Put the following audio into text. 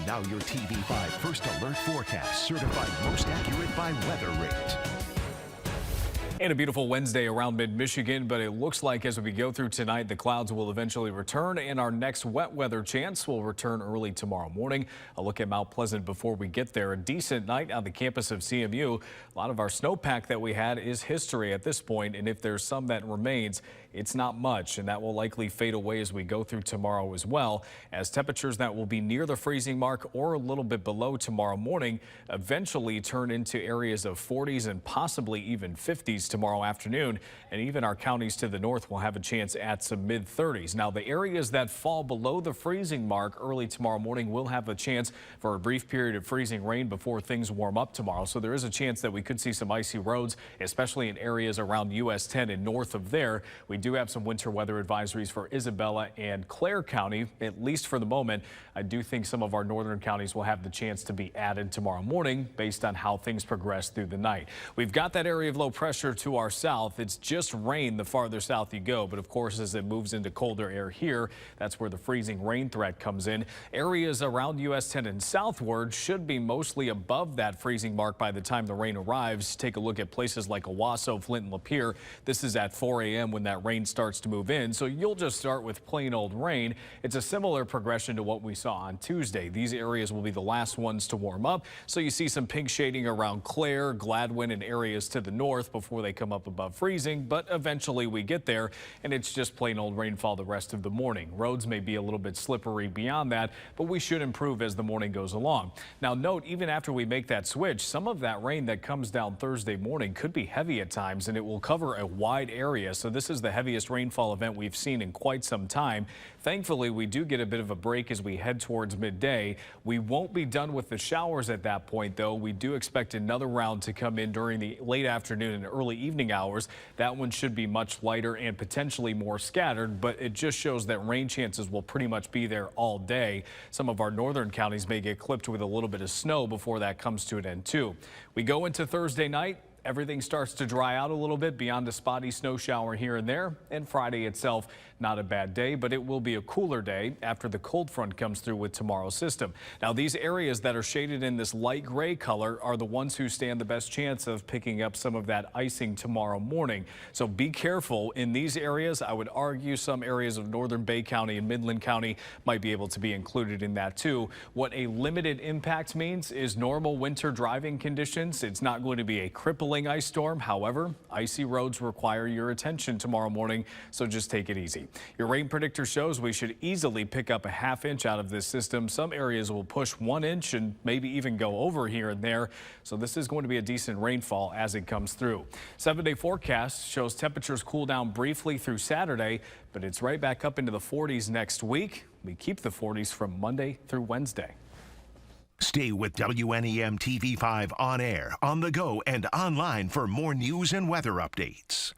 And now your TV5 First Alert forecast, certified most accurate by Weather Rate. And a beautiful Wednesday around mid-Michigan, but it looks like as we go through tonight, the clouds will eventually return and our next wet weather chance will return early tomorrow morning. A look at Mount Pleasant before we get there. A decent night on the campus of CMU. A lot of our snowpack that we had is history at this point, and if there's some that remains, it's not much, and that will likely fade away as we go through tomorrow as well, as temperatures that will be near the freezing mark or a little bit below tomorrow morning eventually turn into areas of 40s and possibly even 50s tomorrow afternoon, and even our counties to the north will have a chance at some mid-30s. Now, the areas that fall below the freezing mark early tomorrow morning will have a chance for a brief period of freezing rain before things warm up tomorrow, so there is a chance that we could see some icy roads, especially in areas around US 10 and north of there. We do have some winter weather advisories for Isabella and Clare County, at least for the moment. I do think some of our northern counties will have the chance to be added tomorrow morning based on how things progress through the night. We've got that area of low pressure to our south. It's just rain the farther south you go, but of course as it moves into colder air here, that's where the freezing rain threat comes in. Areas around US 10 and southward should be mostly above that freezing mark by the time the rain arrives. Take a look at places like Owasso, Flint, and Lapeer. This is at 4 a.m. when that rain starts to move in, so you'll just start with plain old rain. It's a similar progression to what we saw on Tuesday. These areas will be the last ones to warm up, so you see some pink shading around Clare, Gladwin, and areas to the north before they come up above freezing, but eventually we get there, and it's just plain old rainfall the rest of the morning. Roads may be a little bit slippery beyond that, but we should improve as the morning goes along. Now note, even after we make that switch, some of that rain that comes down Thursday morning could be heavy at times, and it will cover a wide area, so this is the heaviest rainfall event we've seen in quite some time. Thankfully, we do get a bit of a break as we head towards midday. We won't be done with the showers at that point, though. We do expect another round to come in during the late afternoon and early evening hours. That one should be much lighter and potentially more scattered, but it just shows that rain chances will pretty much be there all day. Some of our northern counties may get clipped with a little bit of snow before that comes to an end, too. We go into Thursday night. Everything starts to dry out a little bit beyond a spotty snow shower here and there. And Friday itself, not a bad day, but it will be a cooler day after the cold front comes through with tomorrow's system. Now, these areas that are shaded in this light gray color are the ones who stand the best chance of picking up some of that icing tomorrow morning. So be careful in these areas. I would argue some areas of northern Bay County and Midland County might be able to be included in that too. What a limited impact means is normal winter driving conditions. It's not going to be a crippling ice storm. However, icy roads require your attention tomorrow morning, so just take it easy. Your rain predictor shows we should easily pick up a ½ inch out of this system. Some areas will push 1 inch and maybe even go over here and there. So this is going to be a decent rainfall as it comes through. 7-day forecast shows temperatures cool down briefly through Saturday, but it's right back up into the 40s next week. We keep the 40s from Monday through Wednesday. Stay with WNEM TV5 on air, on the go, and online for more news and weather updates.